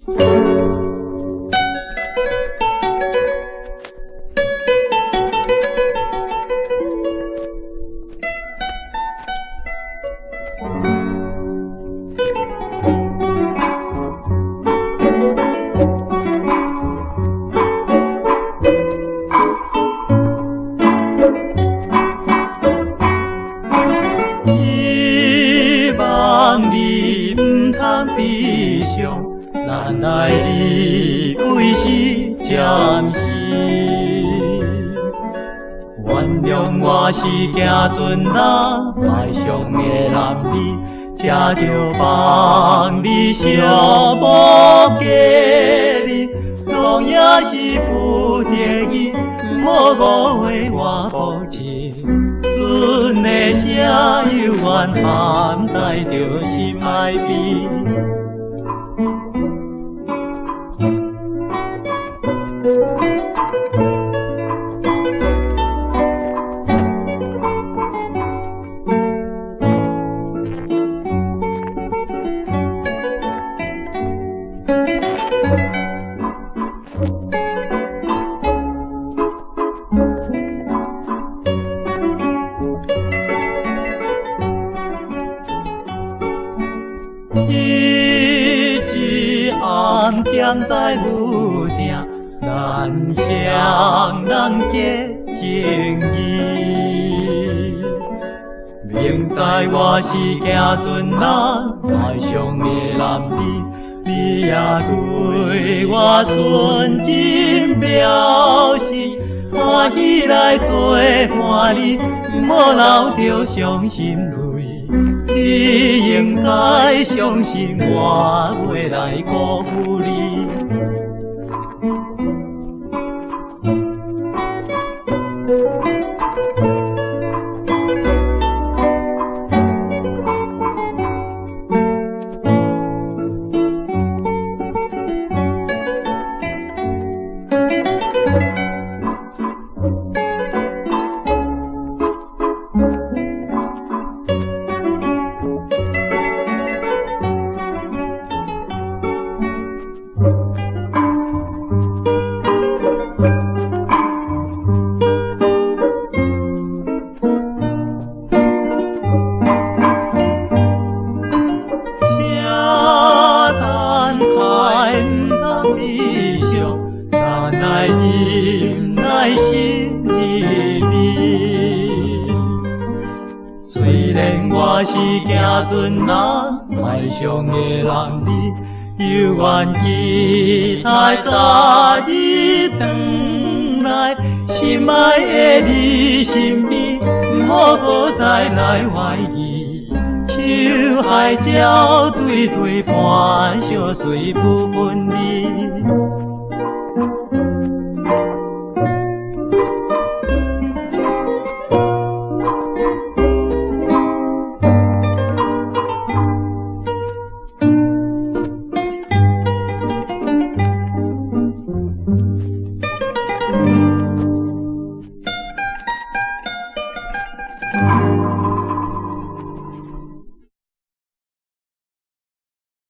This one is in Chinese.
希望你唔通悲伤，咱来离开是暂时。原谅我是行船人，爱上的男儿，才着放你寂寞家己，总也是不得已，莫误会我无情。阮的声犹原含带着心爱悲。一暗点在屋顶，咱双人结情义。明知我是行船人，爱上的男儿，你也对我纯情表示欢喜来作伴你，莫流着伤心泪。你应该相信我袂来辜负你。悲伤，咱来忍耐心里面。虽然我是行船人，爱上的男儿，犹原期待早日转来。心爱的你身边，莫搁再来怀疑。像海鸟对对伴相随不分离。